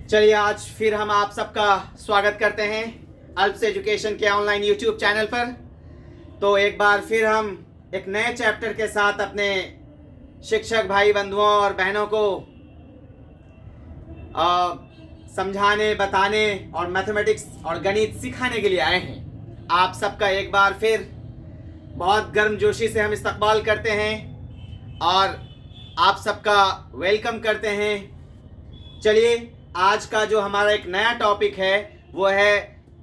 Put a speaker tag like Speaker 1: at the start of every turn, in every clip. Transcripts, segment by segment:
Speaker 1: चलिए आज फिर हम आप सबका स्वागत करते हैं अल्प्स एजुकेशन के ऑनलाइन यूट्यूब चैनल पर। तो एक बार फिर हम एक नए चैप्टर के साथ अपने शिक्षक भाई बंधुओं और बहनों को समझाने, बताने और मैथमेटिक्स और गणित सिखाने के लिए आए हैं। आप सबका एक बार फिर बहुत गर्मजोशी से हम इस्तकबाल करते हैं और आप सबका वेलकम करते हैं। चलिए आज का जो हमारा एक नया टॉपिक है वो है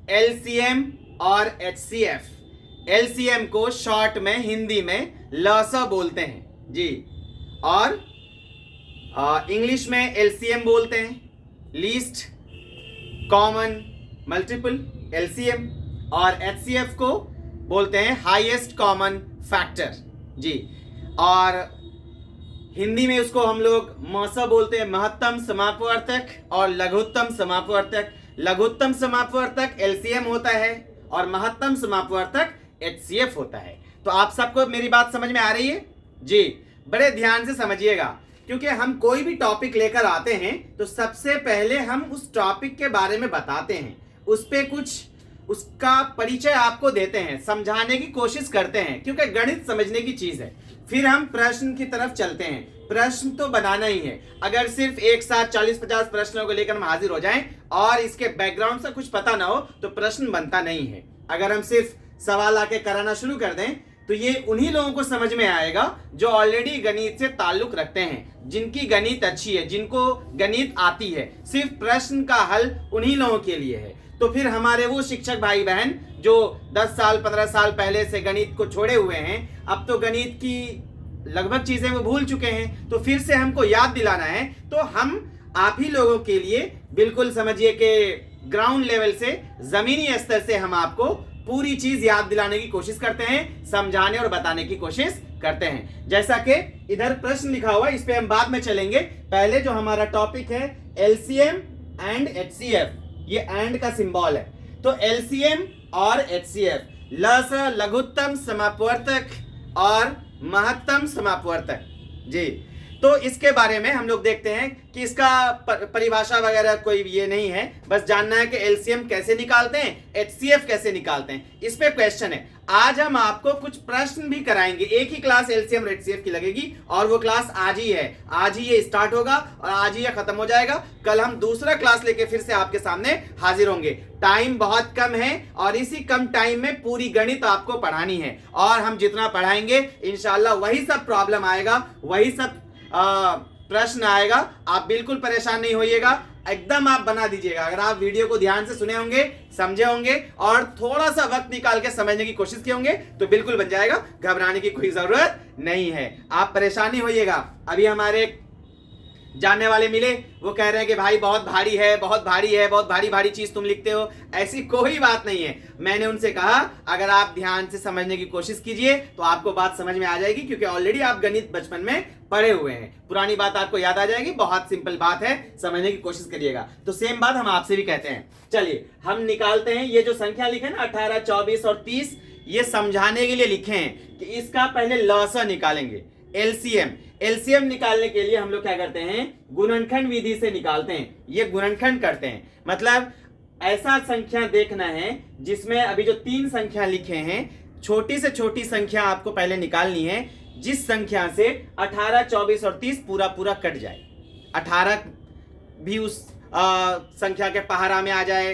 Speaker 1: एलसीएम और एचसीएफ। एलसीएम को शॉर्ट में हिंदी में लसा बोलते हैं जी, और इंग्लिश में एलसीएम बोलते हैं, लीस्ट कॉमन मल्टीपल एलसीएम, और एचसीएफ को बोलते हैं हाईएस्ट कॉमन फैक्टर जी। और हिंदी में उसको हम लोग मसा बोलते हैं, महत्तम समापवर्तक, और लघुत्तम समापवर्तक। लघुत्तम समापवर्तक एलसीएम होता है और महत्तम समापवर्तक एचसीएफ होता है। तो आप सबको मेरी बात समझ में आ रही है जी? बड़े ध्यान से समझिएगा, क्योंकि हम कोई भी टॉपिक लेकर आते हैं तो सबसे पहले हम उस टॉपिक के बारे में बताते हैं, उस पे कुछ उसका परिचय आपको देते हैं, समझाने की कोशिश करते हैं, क्योंकि गणित समझने की चीज है। फिर हम प्रश्न की तरफ चलते हैं। प्रश्न तो बनाना ही है। अगर सिर्फ एक साथ 40-50 प्रश्नों को लेकर हम हाजिर हो जाएं और इसके बैकग्राउंड से कुछ पता ना हो तो प्रश्न बनता नहीं है। अगर हम सिर्फ सवाल आके कराना शुरू कर दें तो ये उन्हीं लोगों को समझ में आएगा जो ऑलरेडी गणित से ताल्लुक रखते हैं, जिनकी गणित अच्छी है, जिनको गणित आती है। सिर्फ प्रश्न का हल उन्हीं लोगों के लिए है। तो फिर हमारे वो शिक्षक भाई बहन जो 10 साल 15 साल पहले से गणित को छोड़े हुए हैं, अब तो गणित की लगभग चीजें वो भूल चुके हैं, तो फिर से हमको याद दिलाना है। तो हम आप ही लोगों के लिए बिल्कुल समझिए कि ग्राउंड लेवल से, जमीनी स्तर से हम आपको पूरी चीज याद दिलाने की कोशिश करते हैं, समझाने और बताने की कोशिश करते हैं। जैसा कि इधर प्रश्न लिखा हुआ है, इस पे हम बाद में चलेंगे। पहले जो हमारा टॉपिक है एलसीएम एंड एचसीएफ, ये एंड का सिंबल है। तो एलसीएम और एचसीएफ, लघुत्तम समापवर्तक और महत्तम समापवर्तक जी। तो इसके बारे में हम लोग देखते हैं कि इसका परिभाषा वगैरह कोई ये नहीं है, बस जानना है कि एलसीएम कैसे निकालते हैं, एचसीएफ कैसे निकालते हैं, इस पे क्वेश्चन है। आज हम आपको कुछ प्रश्न भी कराएंगे। एक ही क्लास एलसीएम और एचसीएफ की लगेगी और वो क्लास आज ही है, आज ही ये स्टार्ट होगा और आज ही ये खत्म हो जाएगा। कल हम दूसरा क्लास लेके फिर से आपके सामने हाजिर होंगे। टाइम बहुत कम है और इसी कम टाइम में पूरी गणित आपको पढ़ानी है, और हम जितना पढ़ाएंगे इंशाल्लाह वही सब प्रॉब्लम आएगा, वही सब प्रश्न आएगा। आप बिल्कुल परेशान नहीं होइएगा, एकदम आप बना दीजिएगा। अगर आप वीडियो को ध्यान से सुने होंगे, समझे होंगे और थोड़ा सा वक्त निकाल के समझने की कोशिश किए होंगे तो बिल्कुल बन जाएगा। घबराने की कोई जरूरत नहीं है, आप परेशान नहीं होइएगा। अभी हमारे जानने वाले मिले, वो कह रहे हैं कि भाई बहुत भारी है, बहुत भारी है, बहुत भारी भारी चीज तुम लिखते हो। ऐसी कोई बात नहीं है। मैंने उनसे कहा अगर आप ध्यान से समझने की कोशिश कीजिए तो आपको बात समझ में आ जाएगी, क्योंकि ऑलरेडी आप गणित बचपन में पढ़े हुए हैं। पुरानी बात आपको याद आ जाएगी। बहुत सिंपल बात है, समझने की कोशिश करिएगा। तो सेम बात हम आपसे भी कहते हैं। चलिए हम निकालते हैं। ये जो संख्या लिखे ना 18, 24 और 30, ये समझाने के लिए लिखे हैं कि इसका पहले लसा निकालेंगे। एलसीएम निकालने के लिए हम लोग क्या करते हैं, गुणनखंड विधि से निकालते हैं। ये गुणनखंड करते हैं, मतलब ऐसा संख्या देखना है जिसमें अभी जो 3 संख्या लिखे हैं, छोटी से छोटी संख्या आपको पहले निकालनी है, जिस संख्या से 18, 24 और 30 पूरा पूरा कट जाए। 18 भी उस संख्या के पहाड़ा में आ जाए,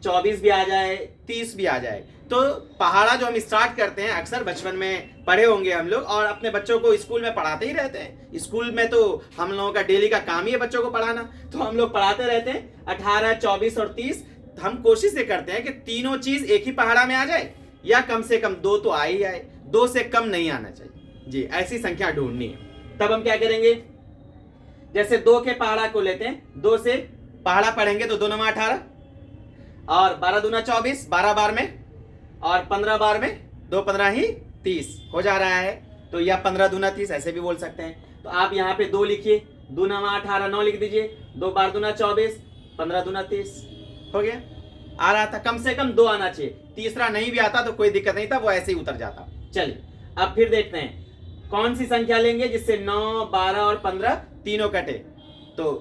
Speaker 1: 24 भी आ जाए, 30 भी आ जाए। तो पहाड़ा जो हम स्टार्ट करते हैं, अक्सर बचपन में पढ़े होंगे हम लोग, और अपने बच्चों को स्कूल में पढ़ाते ही रहते हैं। स्कूल में तो हम लोगों का डेली का काम ही है बच्चों को पढ़ाना, तो हम लोग पढ़ाते रहते हैं 18, 24 और 30। हम कोशिश ये करते हैं कि तीनों चीज एक ही पहाड़ा में आ जाए, या कम से कम 2 तो आ ही आए, 2 से कम नहीं आना चाहिए जी। ऐसी संख्या ढूंढनी है। तब हम क्या करेंगे, जैसे 2 के पहाड़ा को लेते हैं, 2 से पहाड़ा पढ़ेंगे तो 2 9 18, और 12 दूना 24, 12 बार में, और 15 बार में 2 15 ही 30 हो जा रहा है। तो या 15 दूना 30 ऐसे भी बोल सकते हैं। तो आप यहाँ पे 2 लिखिए, 2 9 18, 9 लिख दीजिए, 2 बार दूना 24, 15 दूना 30 हो गया। आ रहा था, कम से कम 2 आना चाहिए। तीसरा नहीं भी आता तो कोई दिक्कत नहीं था, वो ऐसे ही उतर जाता। चलिए अब फिर देखते हैं कौन सी संख्या लेंगे जिससे 9, 12 और 15 तीनों कटे। तो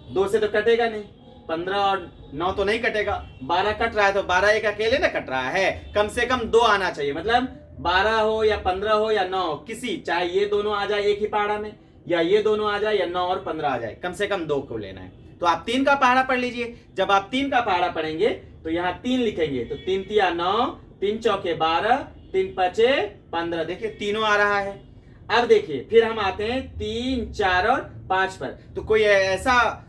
Speaker 1: 2 से तो कटेगा नहीं, 15 और 9 तो नहीं कटेगा, 12 कट रहा है तो 12 एक अकेले ना कट रहा है, कम से कम 2 आना चाहिए। मतलब 12 हो या 15 हो या 9, किसी चाहे ये दोनों आ जाए एक ही पहाड़ा में, या ये दोनों आ जाए, या 9 और 15 आ जाए, कम से कम 2 को लेना है। तो आप 3 का पहाड़ा पढ़ लीजिए। जब आप 3 का पहाड़ा पढ़ेंगे तो यहाँ 3 लिखेंगे, तो 3 तिया 9, 3 चौके 12, 3 पचे 15, देखिए तीनों आ रहा है। अब देखिए फिर हम आते हैं 3, 4 और 5 पर। तो कोई ऐसा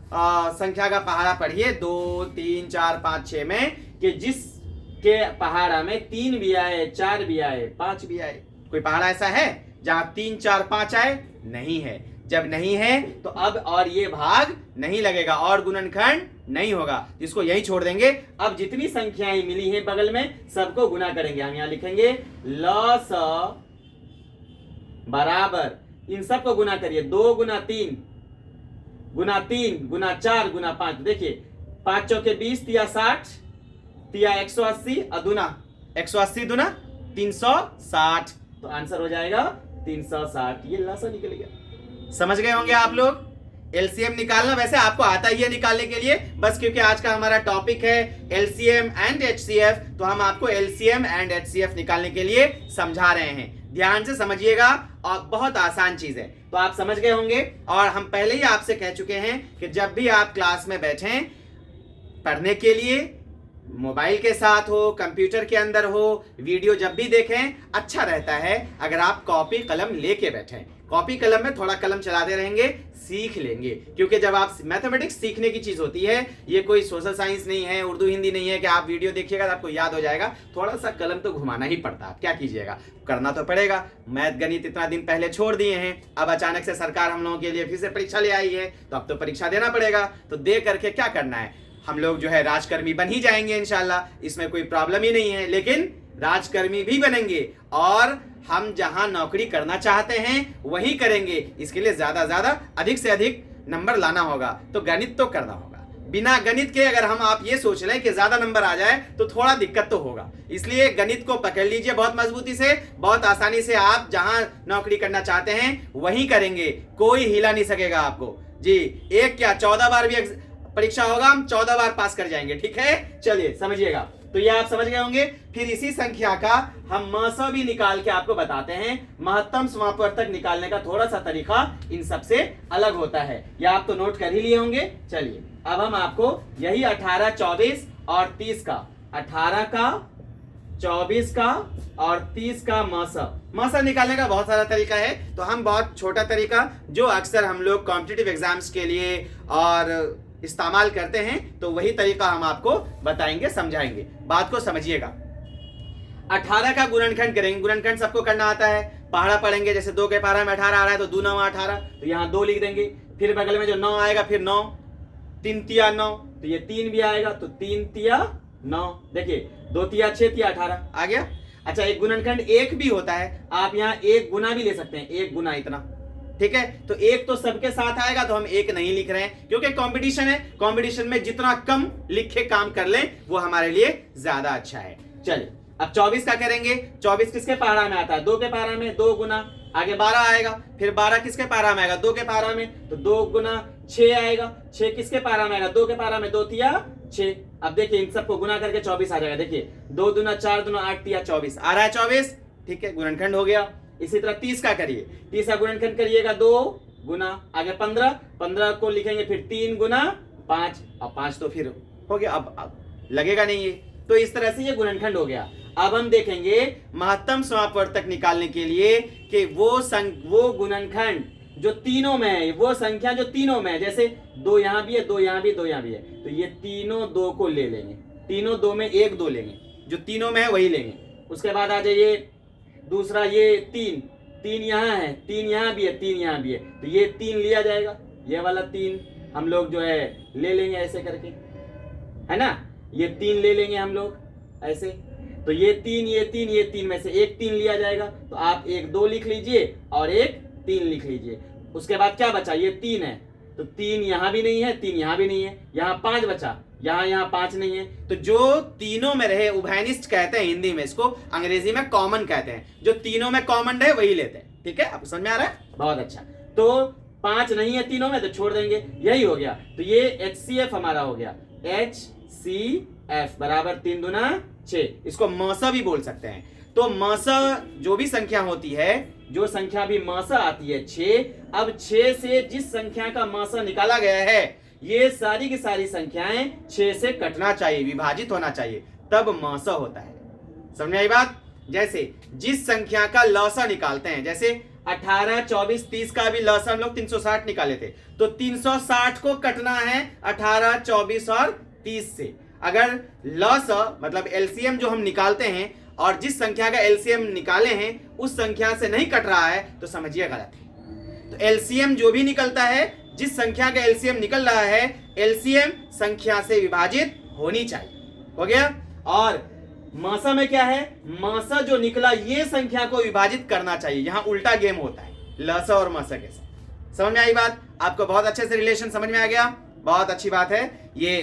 Speaker 1: संख्या का पहाड़ा पढ़िए 2, 3, 4, 5, 6 में कि जिस के पहाड़ा में 3 भी आए, 4 भी आए, 5 भी आए। कोई पहाड़ा ऐसा है जहां 3, 4, 5 आए? नहीं है। जब नहीं है तो अब और ये भाग नहीं लगेगा और गुणनखंड नहीं होगा, जिसको यही छोड़ देंगे। अब जितनी संख्याएं मिली हैं बगल में सबको गुना करेंगे। हम यहां लिखेंगे लस बराबर, इन सबको गुना करिए, 2 गुना 3 गुना 3 गुना 4 गुना 5। देखिए 5 चौके 20, तिया 60, तिया 180, अदुना 180 दुना 360, तो आंसर हो जाएगा 360। ये लसा निकल गया। समझ गए होंगे आप लोग। एलसीएम निकालना वैसे आपको आता ही है निकालने के लिए, बस क्योंकि आज का हमारा टॉपिक है एलसीएम एंड एचसीएफ, तो हम आपको एलसीएम एंड एचसीएफ निकालने के लिए समझा रहे हैं। ध्यान से समझिएगा और बहुत आसान चीज है, तो आप समझ गए होंगे। और हम पहले ही आपसे कह चुके हैं कि जब भी आप क्लास में बैठें पढ़ने के लिए, मोबाइल के साथ हो, कंप्यूटर के अंदर हो, वीडियो जब भी देखें, अच्छा रहता है अगर आप कॉपी कलम लेके बैठें। कॉपी कलम में थोड़ा कलम चलाते रहेंगे, सीख लेंगे। क्योंकि जब आप मैथमेटिक्स सीखने की चीज होती है, ये कोई सोशल साइंस नहीं है, उर्दू हिंदी नहीं है कि आप वीडियो देखिएगा तो आपको याद हो जाएगा। थोड़ा सा कलम तो घुमाना ही पड़ता है, क्या कीजिएगा, करना तो पड़ेगा। मैथ गणित इतना दिन पहले छोड़ दिए हैं, अब अचानक से सरकार हम लोगों के लिए फिर से परीक्षा ले आई है, तो अब तो परीक्षा देना पड़ेगा। तो दे करके क्या करना है, हम लोग जो है राजकर्मी बन ही जाएंगे इंशाल्लाह, इसमें कोई प्रॉब्लम ही नहीं है। लेकिन राजकर्मी भी बनेंगे और हम जहां नौकरी करना चाहते हैं वही करेंगे। इसके लिए ज्यादा अधिक से अधिक नंबर लाना होगा, तो गणित तो करना होगा। बिना गणित के अगर हम आप ये सोच लें कि ज्यादा नंबर आ जाए तो थोड़ा दिक्कत तो होगा। इसलिए गणित को पकड़ लीजिए बहुत मजबूती से, बहुत आसानी से आप जहां नौकरी करना चाहते हैं वही करेंगे, कोई हिला नहीं सकेगा आपको जी। एक क्या 14 बार भी परीक्षा होगा, हम 14 बार पास कर जाएंगे, ठीक है। चलिए समझिएगा, तो ये आप समझ गए होंगे। फिर इसी संख्या का हम मस भी निकाल के आपको बताते हैं। महत्तम समापवर्तक निकालने का थोड़ा सा तरीका इन सबसे अलग होता है, ये आप तो नोट कर ही लिए होंगे। चलिए अब हम आपको यही 18, 24 और 30 का, 18 का, 24 का और 30 का मस निकालने का बहुत सारा तरीका है। तो हम बहुत छोटा तरीका जो अक्सर हम लोग कॉम्पिटिटिव एग्जाम्स के लिए और इस्तेमाल करते हैं, तो वही तरीका हम आपको बताएंगे, समझाएंगे। बात को समझिएगा। 18 का गुणनखंड करेंगे, गुणनखंड सबको करना आता है। पहाड़ा पढ़ेंगे, जैसे 2 के पहाड़ा में 18 आ रहा है तो 2 9 18, तो यहाँ 2 लिख देंगे। फिर बगल में जो 9 आएगा फिर 9, 3 तिया 9, तो ये 3 भी आएगा तो 3 तिया 9। देखिए 2 तिया 6 तिया 18 आ गया। अच्छा, एक गुणनखंड 1 भी होता है, आप यहाँ 1 गुना भी ले सकते हैं, 1 गुना इतना, ठीक है। तो 1 तो सबके साथ आएगा तो हम 1 नहीं लिख रहे हैं, क्योंकि कंपटीशन है। कंपटीशन में जितना कम लिखे काम कर लें वो हमारे लिए ज्यादा अच्छा है। चलिए अब 24 का करेंगे। 24 किसके पहाड़ा में आता है? 2 के पहाड़ा में, 2 गुना, आगे 12 आएगा। फिर 12 किसके पहाड़ा में आएगा? 2 के पहाड़ा में, तो 2 गुना 6 आएगा। 6 किसके पहाड़ा में आएगा? 2 के पहाड़ा में, 2 तिया 6। अब देखिए इन सबको गुना करके 24 आ जाएगा। देखिए 2 दूना 4 दूना 8 तिया 24 आ रहा है 24, ठीक है, गुणनखंड हो गया। इसी तरह 30 का करिए। 30 का गुणनखंड करिएगा 2 गुना, आगे 15, 15 को लिखेंगे फिर 3 गुना 5, और 5 तो फिर हो गया, अब लगेगा नहीं ये, तो इस तरह से ये गुणनखंड हो गया। अब हम देखेंगे महत्तम समापवर्तक निकालने के लिए कि वो गुणनखंड जो तीनों में है, वो संख्या जो तीनों में है, जैसे 2 यहाँ भी है, 2 यहाँ भी, 2 यहाँ भी है, तो ये तीनों 2 को ले लेंगे। तीनों 2 में 1 2 लेंगे, जो तीनों में है वही लेंगे। उसके बाद आ जाइए दूसरा, ये 3 यहाँ है, 3 यहाँ भी है, 3 यहाँ भी है, तो ये 3 लिया जाएगा। ये वाला 3 हम लोग जो है ले लेंगे ऐसे करके, है ना, ये 3 ले लेंगे हम लोग ऐसे। तो ये 3 ये 3 ये 3 में से एक 3 लिया जाएगा, तो आप 1 2 लिख लीजिए और एक 3 लिख लीजिए। उसके बाद क्या बचा? ये 3 है, तो 3 यहाँ भी नहीं है, 3 यहाँ भी नहीं है, यहाँ 5 बचा, यहाँ 5 नहीं है। तो जो तीनों में रहे, उभयनिष्ठ कहते हैं हिंदी में इसको, अंग्रेजी में कॉमन कहते हैं। जो तीनों में कॉमन रहे वही लेते हैं, ठीक है। आपको समझ में आ रहा है? बहुत अच्छा। तो
Speaker 2: 5 नहीं है तीनों में तो छोड़ देंगे, यही हो गया। तो ये HCF हमारा हो गया, HCF बराबर 3 दूना 6।
Speaker 1: इसको मसा भी बोल सकते हैं। तो मसा जो भी संख्या होती है,
Speaker 2: जो संख्या भी मसा आती है 6, अब 6 से जिस संख्या का मसा
Speaker 1: निकाला गया है, ये सारी की सारी संख्याएं 6 से कटना चाहिए, विभाजित होना चाहिए, तब मसा होता है। समझ में आई बात? जैसे जिस संख्या का लसा निकालते हैं, जैसे
Speaker 2: 18, 24, 30
Speaker 1: का भी लसा हम लोग 360 निकाले थे, तो 360 को कटना है 18, 24 और 30 से। अगर लसा मतलब एलसीएम जो हम निकालते हैं और जिस संख्या का एलसीएम निकाले हैं उस संख्या से नहीं कट रहा है तो समझिए गलत है। तो एलसीएम जो भी निकलता है, जिस संख्या का एलसीएम निकल रहा है, एलसीएम संख्या से विभाजित होनी चाहिए। हो गया?
Speaker 2: और मासा में क्या है, मासा जो निकला ये संख्या को
Speaker 1: विभाजित करना चाहिए। यहाँ उल्टा गेम होता है लसा और मासा के साथ। समझ में आई बात? आपको बहुत अच्छे से रिलेशन समझ में आ गया, बहुत अच्छी बात है ये।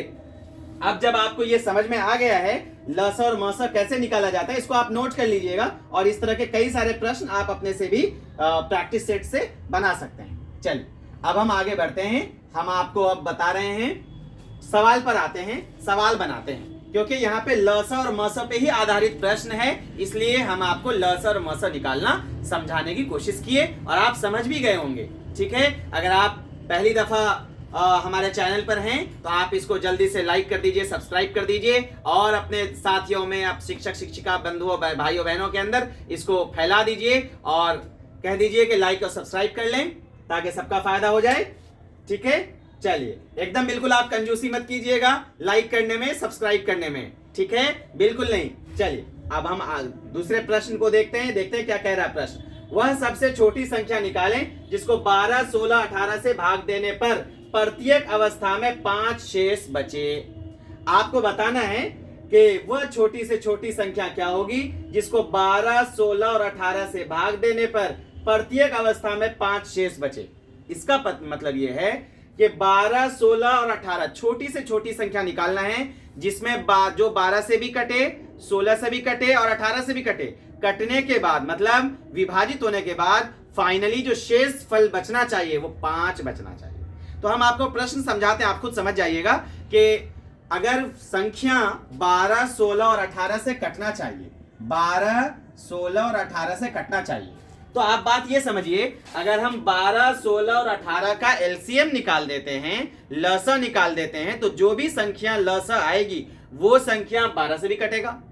Speaker 1: अब जब आपको ये समझ में आ गया है लसा और मसा कैसे निकाला जाता है, इसको आप नोट कर लीजिएगा और इस तरह के कई सारे प्रश्न आप अपने से भी प्रैक्टिस सेट से बना सकते हैं। चलिए अब हम आगे बढ़ते हैं। हम आपको अब बता रहे हैं, सवाल पर आते हैं, सवाल बनाते हैं, क्योंकि यहाँ पे लसा और मसा पे ही आधारित प्रश्न है, इसलिए हम आपको लसा और मसा निकालना समझाने की कोशिश किए और आप समझ भी गए होंगे। ठीक है? अगर आप पहली दफा हमारे चैनल पर हैं तो आप इसको जल्दी से लाइक कर दीजिए, सब्सक्राइब कर दीजिए और अपने साथियों में, आप शिक्षक शिक्षिका बंधुओं भाइयों बहनों के अंदर इसको फैला दीजिए और कह दीजिए कि लाइक और सब्सक्राइब कर लें ताकि सबका फायदा हो जाए। ठीक है? चलिए, एकदम बिल्कुल आप कंजूसी मत कीजिएगा लाइक करने में, सब्सक्राइब करने में। ठीक है? बिल्कुल नहीं। चलिए अब हम दूसरे प्रश्न को देखते हैं क्या कह रहा है प्रश्न। वह सबसे छोटी संख्या निकालें जिसको 12, 16, 18 से भाग देने पर प्रत्येक अवस्था में 5 शेष बचे। आपको बताना है कि वह छोटी से छोटी संख्या क्या होगी जिसको 12, 16 और 18 से भाग देने पर प्रत्येक अवस्था में 5 शेष बचे। इसका मतलब यह है कि 12, 16 और 18 छोटी से छोटी संख्या निकालना है जिसमें जो 12 से भी कटे, 16 से भी कटे और 18 से भी कटे। कटने के बाद मतलब विभाजित होने के बाद फाइनली जो शेष फल बचना चाहिए वो 5 बचना चाहिए। तो हम आपको प्रश्न समझाते हैं, आप खुद समझ जाइएगा कि अगर संख्या 12, 16 और 18 से कटना चाहिए, 12, 16 और 18 से कटना चाहिए, तो आप बात ये समझिए, अगर हम 12, 16 और 18 का एलसीएम निकाल देते हैं, लसा निकाल देते हैं, तो जो भी संख्या लसा आएगी वो संख्या 12 से भी कटेगा,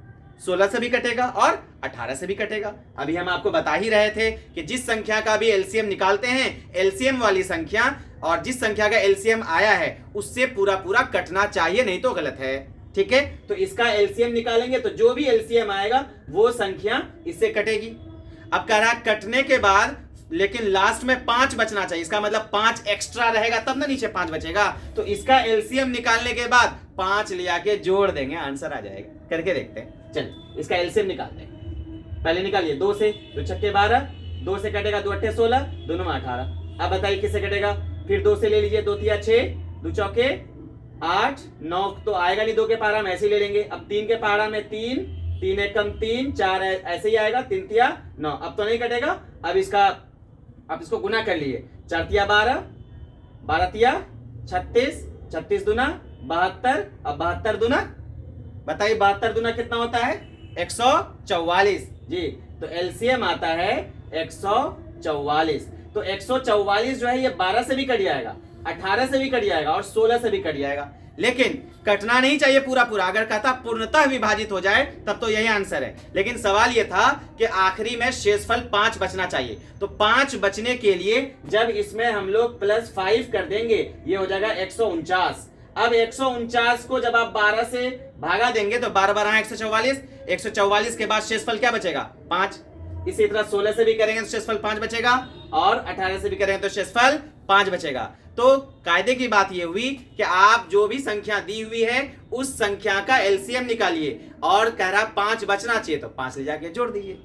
Speaker 1: 16 से भी कटेगा और 18 से भी कटेगा। अभी हम आपको बता ही रहे थे कि जिस संख्या का भी एलसीएम निकालते हैं, एलसीएम वाली संख्या और जिस संख्या का एलसीएम आया है उससे पूरा पूरा कटना चाहिए, नहीं तो गलत है। ठीक है? तो इसका एलसीएम निकालेंगे तो जो भी एलसीएम आएगा वो संख्या इससे कटेगी। अब कह रहा कटने के बाद लेकिन लास्ट में 5 बचना चाहिए, इसका मतलब 5 एक्स्ट्रा रहेगा तब ना नीचे 5 बचेगा। तो इसका एलसीएम निकालने के बाद 5 ले आके जोड़ देंगे, आंसर आ जाएगा। करके देखते हैं। चलिए इसका एलसीएम निकालते हैं। पहले निकालिए 2 से, 2 छक्के 12, 2 से कटेगा 2 अट्ठे 16, दोनों में 18। अब बताइए किससे कटेगा? फिर 2 से ले लीजिए, 2 तिया 6, 2 चौके 8, 9 तो आएगा नहीं 2 के पहाड़ा में, ऐसे ही ले लेंगे। अब 3 के पहाड़ा में 3, 3 एकम 3, 4 ऐसे ही आएगा, 3 तिया 9। अब तो नहीं कटेगा। अब इसको गुना कर लिए, 4 तिया 12, 12 तिया 36, 36 दूना 72, अब 72 दूना बताइए 72 दूना कितना होता है? 144 जी। तो एलसीएम आता है 144। तो 144 जो है ये 12 से भी कट जाएगा, 18 से भी कट जाएगा और 16 से भी कट जाएगा, लेकिन कटना नहीं चाहिए पूरा पूरा। अगर कहता पूर्णतः विभाजित हो जाए तब तो यही आंसर है, लेकिन सवाल ये था कि आखिरी में शेषफल 5 बचना चाहिए। तो 5 बचने के लिए जब इसमें हम लोग +5 कर देंगे ये हो जाएगा 149। अब 149 को जब आप 12 से भागा देंगे तो 12 12 144, 144 के बाद शेषफल क्या बचेगा? 5। इसी तरह 16 से भी करेंगे तो शेषफल 5 बचेगा और 18 से भी करेंगे तो शेषफल 5 बचेगा। तो कायदे की बात यह हुई कि आप जो भी संख्या दी हुई है उस संख्या का एलसीएम निकालिए और कह रहा 5 बचना चाहिए तो 5 ले जाके जोड़ दीजिए।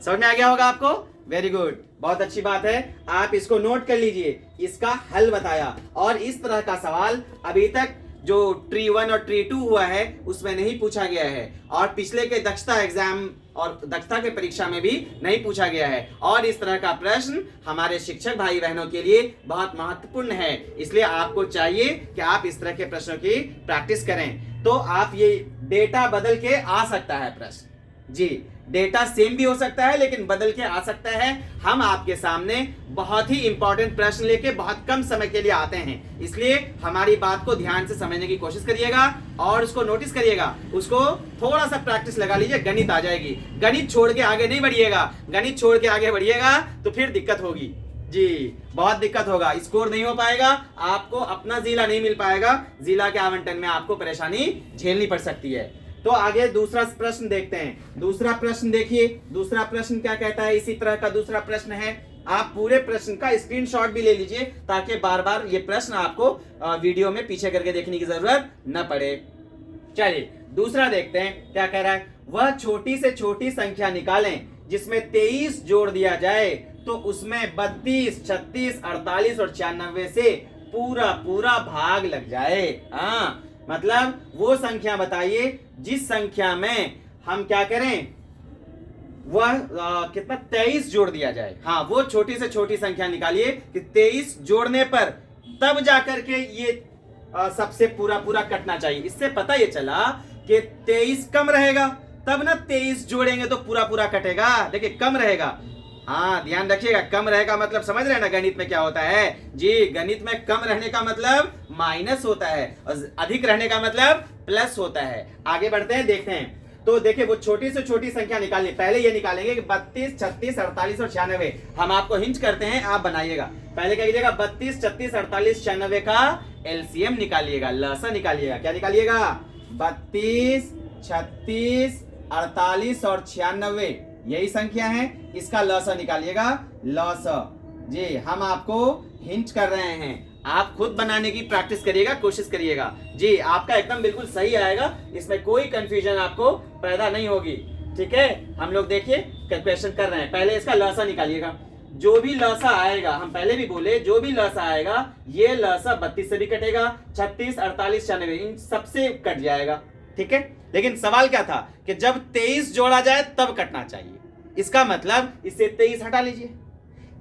Speaker 1: समझ में आ गया होगा आपको? वेरी गुड, बहुत अच्छी बात है। आप इसको नोट कर लीजिए, इसका हल बताया। और इस तरह का सवाल अभी तक जो ट्री 1 और ट्री 2 हुआ है उसमें नहीं पूछा गया है, और पिछले के दक्षता एग्जाम और दक्षता के परीक्षा में भी नहीं पूछा गया है। और इस तरह का प्रश्न हमारे शिक्षक भाई बहनों के लिए बहुत महत्वपूर्ण है, इसलिए आपको चाहिए कि आप इस तरह के प्रश्नों की प्रैक्टिस करें। तो आप ये डेटा बदल के आ सकता है प्रश्न, जी डेटा सेम भी हो सकता है लेकिन बदल के आ सकता है। हम आपके सामने बहुत ही इंपॉर्टेंट प्रश्न लेके बहुत कम समय के लिए आते हैं, इसलिए हमारी बात को ध्यान से समझने की कोशिश करिएगा और उसको नोटिस करिएगा, उसको थोड़ा सा प्रैक्टिस लगा लीजिए, गणित आ जाएगी। गणित छोड़ के आगे नहीं बढ़िएगा, गणित छोड़ के आगे बढ़िएगा तो फिर दिक्कत होगी, जी बहुत दिक्कत होगा, स्कोर नहीं हो पाएगा, आपको अपना जिला नहीं मिल पाएगा, जिला के आवंटन में आपको परेशानी झेलनी पड़ सकती है। तो आगे दूसरा प्रश्न देखते हैं। दूसरा प्रश्न देखिए, दूसरा प्रश्न क्या कहता है, इसी तरह का दूसरा प्रश्न है। आप पूरे प्रश्न का स्क्रीनशॉट भी ले लीजिए ताकि बार बार ये प्रश्न आपको वीडियो में पीछे करके देखने की जरूरत न पड़े। चलिए दूसरा देखते हैं क्या कह रहा है। वह छोटी से छोटी संख्या निकालें जिसमें 23 जोड़ दिया जाए तो उसमें 32, 36, 48 और 96 से पूरा पूरा भाग लग जाए। हाँ मतलब वो संख्या बताइए जिस संख्या में हम क्या करें, वह कितना 23 जोड़ दिया जाए। हाँ वो छोटी से छोटी संख्या निकालिए कि 23 जोड़ने पर तब जाकर के ये सबसे पूरा पूरा कटना चाहिए। इससे पता ये चला कि 23 कम रहेगा तब ना 23 जोड़ेंगे तो पूरा पूरा कटेगा, देखिए कम रहेगा। हाँ ध्यान रखिएगा, कम रहेगा मतलब समझ रहे हैं ना गणित में क्या होता है जी, गणित में कम रहने का मतलब माइनस होता है और अधिक रहने का मतलब प्लस होता है। आगे बढ़ते हैं, देखते हैं। तो देखिए वो छोटी से छोटी संख्या निकालनी, पहले ये निकालेंगे कि 32, 36, 48 और 96। हम आपको हिंट करते हैं, आप बनाइएगा। पहले क्या कीजिएगा, 32, 36, 48, 96 का एलसीएम निकालिएगा, लसा निकालिएगा। क्या निकालिएगा, 32, 36, 48 और 96 यही संख्या है, इसका लसा निकालिएगा, लसा। जी हम आपको हिंट कर रहे हैं, आप खुद बनाने की प्रैक्टिस करिएगा, कोशिश करिएगा। जी आपका एकदम बिल्कुल सही आएगा, इसमें कोई कंफ्यूजन आपको पैदा नहीं होगी। ठीक है, हम लोग देखिए क्वेश्चन कर रहे हैं। पहले इसका लसा निकालिएगा, जो भी लसा आएगा, हम पहले भी बोले जो भी लसा आएगा ये लसा 32 से भी कटेगा, 36, 48, 96 इन सबसे कट जाएगा। ठीक है, लेकिन सवाल क्या था कि जब 23 जोड़ा जाए तब कटना चाहिए। इसका मतलब इससे 23 हटा लीजिए,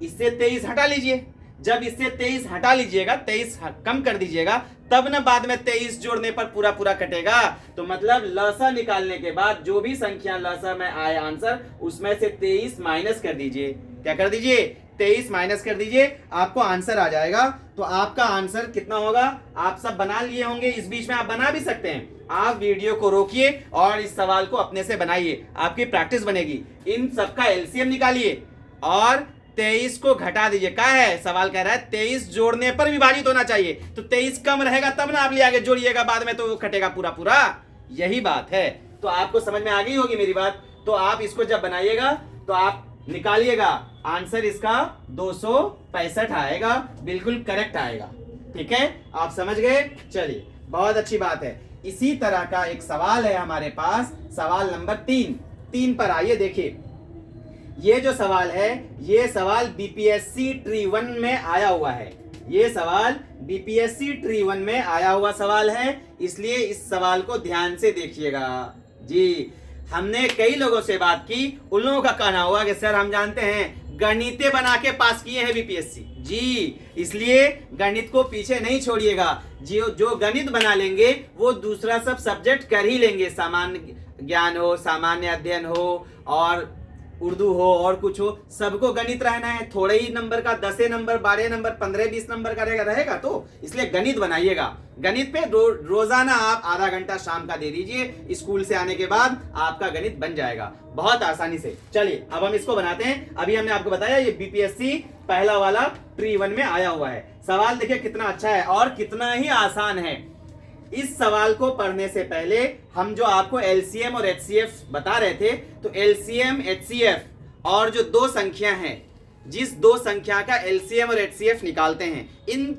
Speaker 1: इससे 23 हटा लीजिए। जब इससे 23 हटा लीजिएगा, 23 कम कर दीजिएगा, तब ना बाद में 23 जोड़ने पर पूरा पूरा कटेगा। तो मतलब लसा निकालने के बाद जो भी संख्या लसा में आए आंसर, उसमें से 23 माइनस कर दीजिए। क्या कर दीजिए, 23 माइनस कर दीजिए, आपको आंसर आ जाएगा। तो आपका आंसर कितना होगा, आप सब बना लिए होंगे, इस बीच में आप बना भी सकते हैं। आप वीडियो को रोकिए और इस सवाल को अपने से बनाइए, आपकी प्रैक्टिस बनेगी। इन सबका एलसीएम निकालिए और 23 को घटा दीजिए। क्या है, सवाल कह रहा है 23 जोड़ने पर विभाजित होना चाहिए, तो 23 कम रहेगा तब ना आप ले आगे जोड़िएगा, बाद में तो वो कटेगा पूरा पूरा। यही बात है, तो आपको समझ में आ गई होगी मेरी बात। तो आप इसको जब बनाइएगा तो आप निकालिएगा, आंसर इसका 265 आएगा, बिल्कुल करेक्ट आएगा। ठीक है, आप समझ गए, चलिए बहुत अच्छी बात है। इसी तरह का एक सवाल है हमारे पास, सवाल नंबर 3 पर आइए देखिए। ये जो सवाल है, ये सवाल बीपीएससी ट्री 1 में आया हुआ है। ये सवाल बीपीएससी ट्री 1 में आया हुआ सवाल है, इसलिए इस सवाल को ध्यान से देखिएगा। जी हमने कई लोगों से बात की, उन लोगों का कहना हुआ कि सर हम जानते हैं गणिते बना के पास किए हैं बीपीएससी। जी इसलिए गणित को पीछे नहीं छोड़िएगा, जो गणित बना लेंगे वो दूसरा सब सब्जेक्ट कर ही लेंगे, सामान्य ज्ञान हो, सामान्य अध्ययन हो और उर्दू हो और कुछ हो, सबको गणित रहना है। थोड़े ही नंबर का 10 नंबर, 12 नंबर, 15-20 नंबर का रहेगा तो इसलिए गणित बनाइएगा। गणित पे रोजाना आप आधा घंटा शाम का दे दीजिए, स्कूल से आने के बाद आपका गणित बन जाएगा बहुत आसानी से। चलिए अब हम इसको बनाते हैं। अभी हमने आपको बताया ये बीपीएससी पहला वाला ट्री 1 में आया हुआ है। सवाल देखिए कितना अच्छा है और कितना ही आसान है। इस सवाल को पढ़ने से पहले हम जो आपको एलसीएम और एचसीएफ बता रहे थे, तो एलसीएम, एचसीएफ और जो दो संख्या हैं, जिस दो संख्या का एलसीएम और एचसीएफ निकालते हैं, इन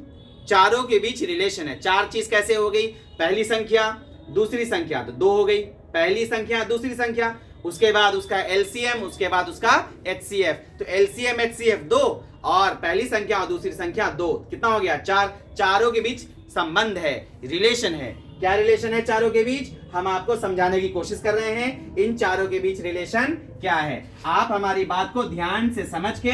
Speaker 1: चारों के बीच रिलेशन है। चार चीज कैसे हो गई, पहली संख्या दूसरी संख्या, तो 2 हो गई, पहली संख्या दूसरी संख्या, उसके बाद उसका एलसीएम, उसके बाद उसका एचसीएफ। तो एलसीएम एचसीएफ 2 और पहली संख्या और दूसरी संख्या 2, कितना हो गया 4। चारों के बीच संबंध है, रिलेशन है। क्या रिलेशन है चारों के बीच, हम आपको समझाने की कोशिश कर रहे हैं। इन चारों के बीच रिलेशन क्या है, आप हमारी बात को ध्यान से समझ के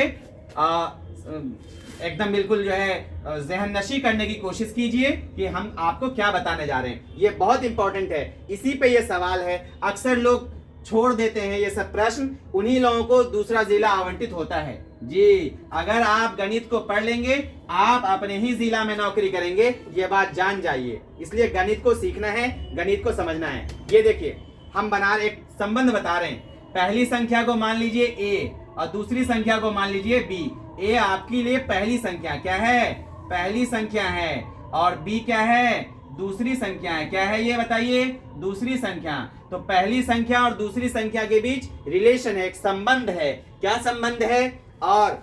Speaker 1: एकदम बिल्कुल जो है जहन नशी करने की कोशिश कीजिए कि हम आपको क्या बताने जा रहे हैं। ये बहुत इंपॉर्टेंट है, इसी पे ये सवाल है। अक्सर लोग छोड़ देते हैं ये सब प्रश्न, उन्हीं लोगों को दूसरा जिला आवंटित होता है। जी, अगर आप गणित को पढ़ लेंगे आप अपने ही जिला में नौकरी करेंगे, ये बात जान जाइए। इसलिए गणित को सीखना है, गणित को समझना है। ये देखिए, हम एक संबंध बता रहे हैं। पहली संख्या को मान लीजिए a और दूसरी संख्या को मान लीजिए b। a आपके लिए पहली संख्या क्या है, पहली संख्या है, और b क्या है, दूसरी संख्या है। क्या है ये बताइए, दूसरी संख्या। तो पहली संख्या और दूसरी संख्या के बीच रिलेशन है, एक संबंध है। क्या संबंध है, और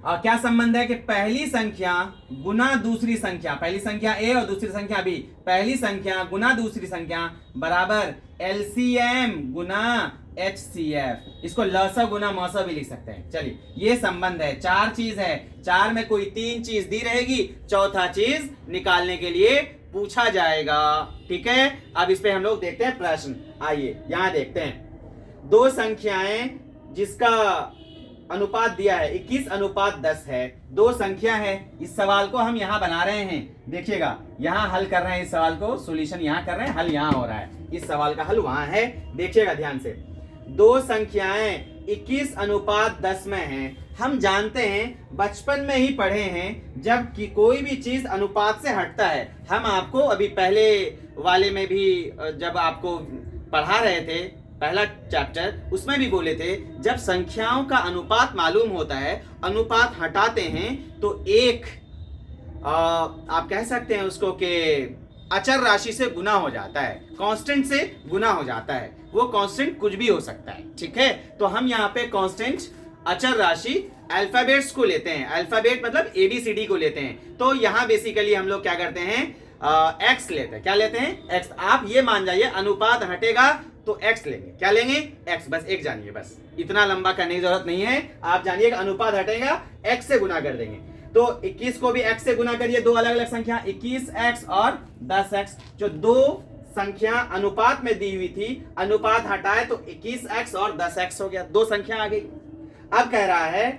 Speaker 1: क्या संबंध है कि पहली संख्या गुना दूसरी संख्या, पहली संख्या a और दूसरी संख्या b, पहली संख्या गुना दूसरी संख्या बराबर LCM गुना HCF। इसको लसा गुना मौसा भी लिख सकते हैं। चलिए, ये संबंध है। चार चीज है, चार में कोई तीन चीज दी रहेगी, चौथा चीज निकालने के लिए पूछा जाएगा। ठीक है, अब इस पे हम लोग देखते हैं प्रश्न। आइए यहां देखते हैं। दो संख्याएं जिसका अनुपात दिया है 21:10 है, दो संख्या है। इस सवाल को हम यहाँ बना रहे हैं, देखिएगा यहाँ हल कर रहे हैं। इस सवाल को सॉल्यूशन यहाँ कर रहे हैं, हल यहाँ हो रहा है। इस सवाल का हल वहां है, देखिएगा ध्यान से। दो संख्याएं 21:10 में हैं। हम जानते हैं, बचपन में ही पढ़े हैं, जब कि कोई भी चीज अनुपात से हटता है। हम आपको अभी पहले वाले में भी जब आपको पढ़ा रहे थे, पहला चैप्टर, उसमें भी बोले थे, जब संख्याओं का अनुपात मालूम होता है, अनुपात हटाते हैं तो एक आप कह सकते हैं उसको कि अचर राशि से गुना हो जाता है, कांस्टेंट से गुना हो जाता है। वो कांस्टेंट कुछ भी हो सकता है। ठीक है, तो हम यहाँ पे कांस्टेंट अचर राशि अल्फाबेट्स को लेते हैं। अल्फाबेट मतलब ABCD को लेते हैं। तो यहाँ बेसिकली हम लोग क्या करते हैं, एक्स लेते हैं। क्या लेते हैं, एक्स। आप ये मान जाइए, अनुपात हटेगा तो एक्स लेंगे। क्या लेंगे, एक्स। बस एक जानिए, बस इतना लंबा करने की जरूरत नहीं है। आप जानिए अनुपात हटेगा, एक्स से गुना कर देंगे। तो 21 को भी x से गुना करिए, दो अलग अलग संख्या 21x और 10x। जो दो संख्या अनुपात में दी हुई थी, अनुपात हटाए तो 21x और 10x हो गया, दो संख्या आ गई। अब कह रहा है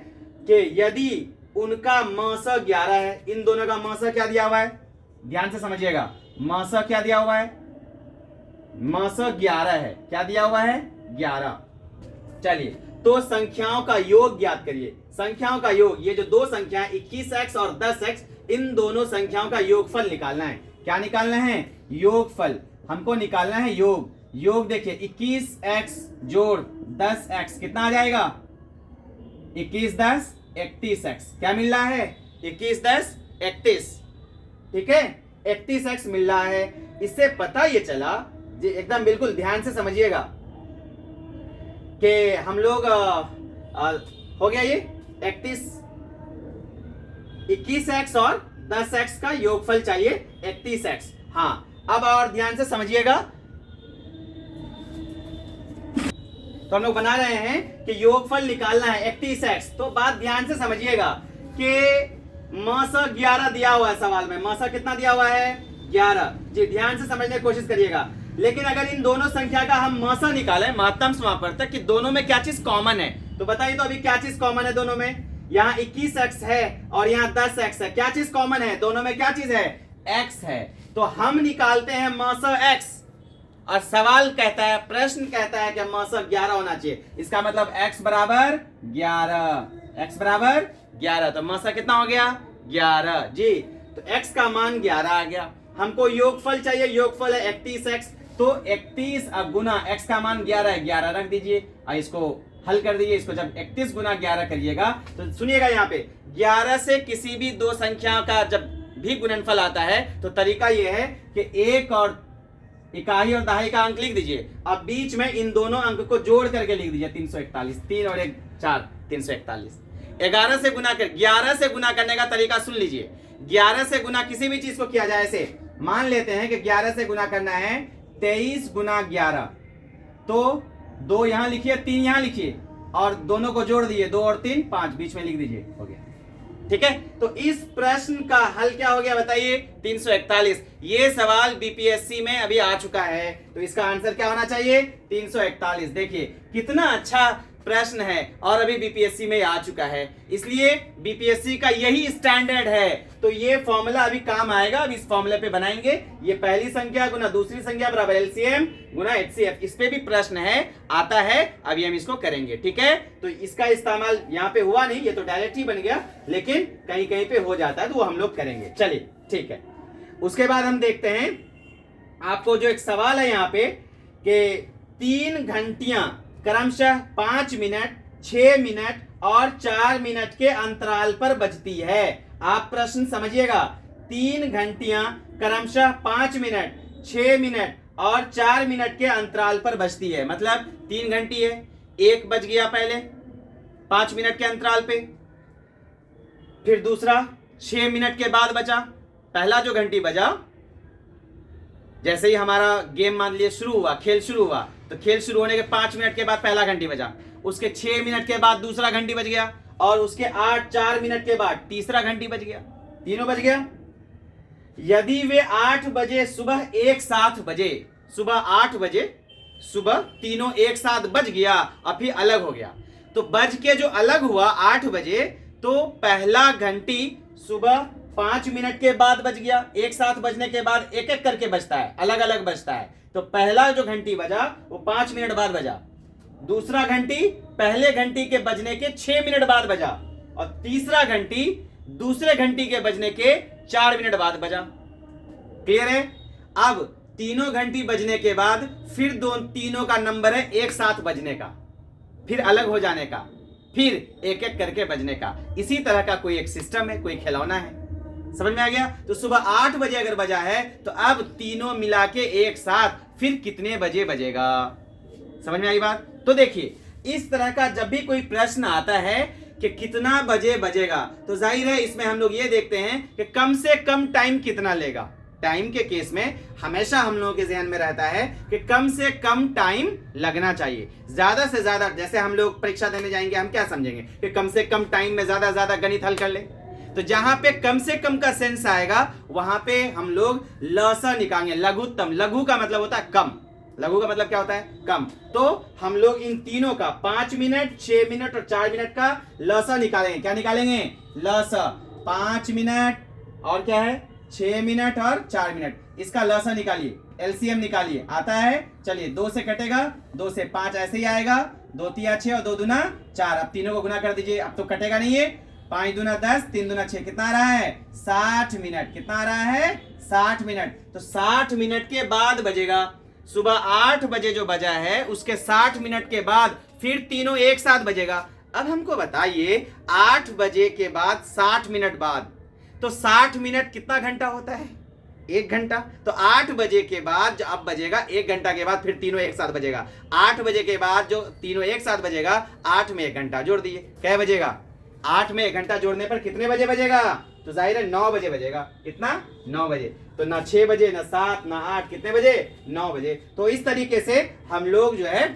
Speaker 1: कि यदि उनका मौसा 11 है, इन दोनों का मौसा क्या दिया हुआ है, ध्यान से समझिएगा। मौसा क्या दिया हुआ है, मौसा 11 है। क्या दिया हुआ है, 11। चलिए, तो संख्याओं का योग ज्ञात करिए। संख्याओं का योग, ये जो दो संख्या 21x और 10x, इन दोनों संख्याओं का योगफल निकालना है। क्या निकालना है, योगफल। हमको निकालना है योग। योग देखिए, 21x जोड़ 10x कितना आ जाएगा, 21 10 31x। क्या मिल रहा है, 21 10 31। ठीक है, 31x मिल रहा है। इससे पता ये चला, एकदम बिल्कुल ध्यान से समझिएगा, कि हम लोग हो गया ये 21x और 10x का योगफल चाहिए 31x। हाँ, अब और ध्यान से समझिएगा। तो हम लोग बना रहे हैं कि योगफल निकालना है 31x। तो बात ध्यान से समझिएगा कि मौसा 11 दिया हुआ है सवाल में। मौसा कितना दिया हुआ है, 11। जी, ध्यान से समझने की कोशिश करिएगा। लेकिन अगर इन दोनों संख्या का हम मौसा निकालें, महत्तम समापवर्तक, कि दोनों में क्या चीज कॉमन है, तो बताइए तो अभी क्या चीज कॉमन है दोनों में। यहाँ 21x है और यहाँ 10x है। क्या चीज कॉमन है दोनों में, क्या चीज है, x है। तो हम निकालते हैं मौसा x, और सवाल कहता है, प्रश्न कहता है कि मौसा 11 होना चाहिए। इसका मतलब x बराबर 11, x बराबर 11। तो मौसा कितना हो गया, 11। जी, तो x का मान 11 आ गया। हमको योगफल चाहिए, योगफल है 31x। तो 31 गुना x का मान 11 है, 11 रख दीजिए और इसको हल कर दीजिए। इसको जब 31 गुना 11 करिएगा तो सुनिएगा, यहाँ पे 11 से किसी भी दो संख्या का जब भी गुणनफल आता है तो तरीका यह है कि एक और इकाई और दहाई का अंक लिख दीजिए, अब बीच में इन दोनों अंक को जोड़ करके लिख दीजिए 341। 3 और 1 4, 341। 11 से गुना कर, 11 से गुना करने का तरीका सुन लीजिए। 11 से गुना किसी भी चीज को किया जाए, ऐसे मान लेते हैं कि 11 से गुना करना है 23 गुना 11। तो 2 यहां लिखिए, 3 यहां लिखिए और दोनों को जोड़ दिए, 2 और 3 5, बीच में लिख दीजिए, हो गया। ठीक है, तो इस प्रश्न का हल क्या हो गया बताइए? 341। ये सवाल बीपीएससी में अभी आ चुका है, तो इसका आंसर क्या होना चाहिए? 341। देखिए कितना अच्छा प्रश्न है और अभी बीपीएससी में आ चुका है, इसलिए बीपीएससी का यही स्टैंडर्ड है। तो ये फॉर्मूला अभी काम आएगा, अब इस फॉर्मूले पे बनाएंगे। ये पहली संख्या गुना दूसरी संख्या बराबर एलसीएम गुना एचसीएफ, इस पे भी प्रश्न है, आता है, अभी हम इसको करेंगे। ठीक है, तो इसका इस्तेमाल यहाँ पे हुआ नहीं, ये तो डायरेक्ट ही बन गया, लेकिन कहीं कहीं पे हो जाता है, तो वो हम लोग करेंगे। चलिए ठीक है, उसके बाद हम देखते हैं आपको जो एक सवाल है यहाँ पे कि 3 घंटियां क्रमशः 5 मिनट, 6 मिनट और 4 मिनट के अंतराल पर बजती है। आप प्रश्न समझिएगा, 3 घंटियां क्रमशः 5 मिनट, 6 मिनट और 4 मिनट के अंतराल पर बजती है। मतलब 3 घंटी है, 1 बज गया पहले 5 मिनट के अंतराल पे, फिर दूसरा 6 मिनट के बाद बचा। पहला जो घंटी बजा, जैसे ही हमारा गेम मान लिए शुरू हुआ, खेल शुरू हुआ, तो खेल शुरू होने के 5 मिनट के बाद पहला घंटी बजा, उसके 6 मिनट के बाद दूसरा घंटी बज गया, और उसके 4 मिनट के बाद तीसरा घंटी बज गया। तीनों बज गया। यदि वे 8 बजे सुबह एक साथ बजे, सुबह 8 बजे सुबह तीनों एक साथ बज गया और फिर अलग हो गया, तो बज के जो अलग हुआ 8 बजे, तो पहला घंटी सुबह 5 मिनट के बाद बज गया। एक साथ बजने के बाद एक एक करके बजता है, अलग अलग बजता है। तो पहला जो घंटी बजा वो 5 मिनट बाद बजा, दूसरा घंटी पहले घंटी के बजने के 6 मिनट बाद बजा, और तीसरा घंटी दूसरे घंटी के बजने के 4 मिनट बाद बजा। क्लियर है? अब तीनों घंटी बजने के बाद फिर तीनों का नंबर है एक साथ बजने का, फिर अलग हो जाने का, फिर एक एक करके बजने का। इसी तरह का कोई एक सिस्टम है, कोई खिलौना है। समझ में आ गया? तो सुबह 8 बजे अगर बजा है, तो अब तीनों मिला के एक साथ फिर कितने बजे बजेगा? समझ में आई बात? तो देखिए, इस तरह का जब भी कोई प्रश्न आता है कि कितना बजे बजेगा, तो जाहिर है इसमें हम लोग ये देखते हैं कि कम से कम टाइम कितना लेगा। टाइम के केस में हमेशा हम लोगों के ध्यान में रहता है कि कम से कम टाइम लगना चाहिए। ज्यादा से ज्यादा, जैसे हम लोग परीक्षा देने जाएंगे, हम क्या समझेंगे कि कम से कम टाइम में ज्यादा से ज्यादा गणित हल कर ले। तो जहां पे कम से कम का सेंस आएगा, वहां पे हम लोग लसा निकालेंगे, लघुत्तम। लघु का मतलब होता है कम, लघु का मतलब क्या होता है? कम। तो हम लोग इन तीनों का 5 मिनट, 6 मिनट और 4 मिनट का लसा निकालेंगे। क्या निकालेंगे? लसा। 5 मिनट और क्या है? 6 मिनट और 4 मिनट। इसका लसा निकालिए, एलसीएम निकालिए। आता है? चलिए, 2 से कटेगा, 2 से 5 ऐसे ही आएगा, 2 तिया 6 और 2 दूना 4। अब तीनों को गुना कर दीजिए, अब तो कटेगा नहीं है। 5 दूना 10, 3 दूना 6, कितना आ रहा है? 60 मिनट। कितना आ रहा है? 60 मिनट। तो 60 मिनट के बाद बजेगा। सुबह 8 बजे जो बजा है, उसके 60 मिनट के बाद फिर तीनों एक साथ बजेगा। अब हमको बताइए, 8 बजे के बाद 60 मिनट बाद, तो 60 मिनट कितना घंटा होता है? 1 घंटा। तो 8 बजे के बाद जो अब बजेगा, 1 घंटा के बाद फिर तीनों एक साथ बजेगा। 8 बजे के बाद जो तीनों एक साथ बजेगा, 8 में 1 घंटा जोड़ दिए, क्या बजेगा? 8 में 1 घंटा जोड़ने पर कितने बजे बजेगा? तो जाहिर है 9 बजे बजेगा। कितना? 9 बजे। तो ना 6 बजे, ना 7, ना 8, कितने बजे? 9 बजे। तो इस तरीके से हम लोग जो है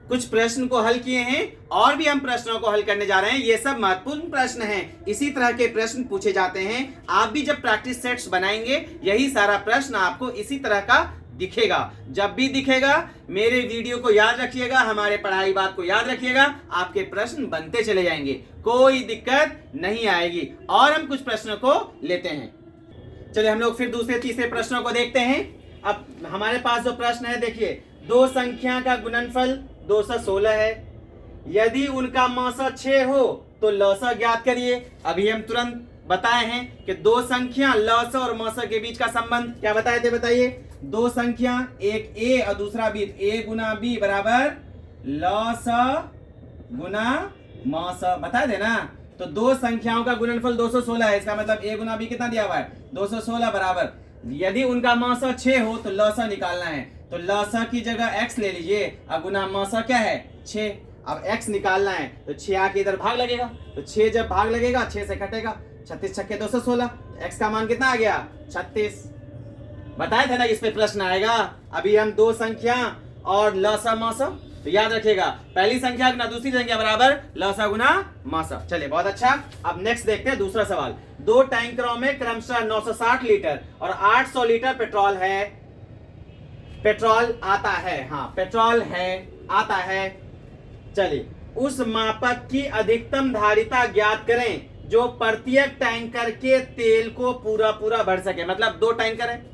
Speaker 1: कुछ प्रश्न को हल किए हैं, और भी हम प्रश्नों को हल करने जा रहे हैं। ये सब महत्वपूर्ण प्रश्न हैं। इसी तरह के प्रश्न पूछे जाते हैं। आप भी जब प्रैक्टिस सेट्स बनाएंगे, यही सारा प्रश्न आपको इसी तरह का दिखेगा। जब भी दिखेगा, मेरे वीडियो को याद रखिएगा, हमारे पढ़ाई बात को याद रखिएगा, आपके प्रश्न बनते चले जाएंगे, कोई दिक्कत नहीं आएगी। और हम कुछ प्रश्नों को लेते हैं। चलिए हम लोग फिर दूसरे तीसरे प्रश्नों को देखते हैं। अब हमारे पास जो प्रश्न है, देखिए, 2 संख्या का गुणनफल 216 है। यदि उनका मौसा 6 हो तो लौसा ज्ञात करिए। अभी हम तुरंत बताए हैं कि 2 संख्या लौसा और मौसा के बीच का संबंध क्या बताए थे? बताइए। 2 संख्या, एक ए और दूसरा बी, ए गुना बी बराबर लौसा गुना मौसा, बताए थे ना। तो 2 संख्याओं का गुणनफल 216 है, इसका मतलब ए गुना बी कितना दिया हुआ है? 216 बराबर, यदि उनका मौसा 6 हो तो लौसा निकालना है। तो लौसा की जगह x ले लीजिए, और गुना मौसा क्या है? 6। अब x निकालना है, तो 6 आके इधर भाग लगेगा, तो 6 जब भाग लगेगा 6 से कटेगा, 36 छक्के 216, x का मान कितना आ गया? 36। बताए थे ना इस पे प्रश्न आएगा। अभी हम 2 संख्या और लौसा मौसा
Speaker 2: तो याद रखिएगा पहली संख्या गुना दूसरी संख्या बराबर लसा गुना मासा। चलिए बहुत अच्छा। अब नेक्स्ट देखते हैं दूसरा सवाल। दो टैंकरों में क्रमशः 960 लीटर और 800 लीटर पेट्रोल है, पेट्रोल आता है, हाँ पेट्रोल है आता है। चलिए उस मापक की अधिकतम धारिता ज्ञात करें जो प्रत्येक टैंकर के तेल को पूरा पूरा भर सके। मतलब दो टैंकर है,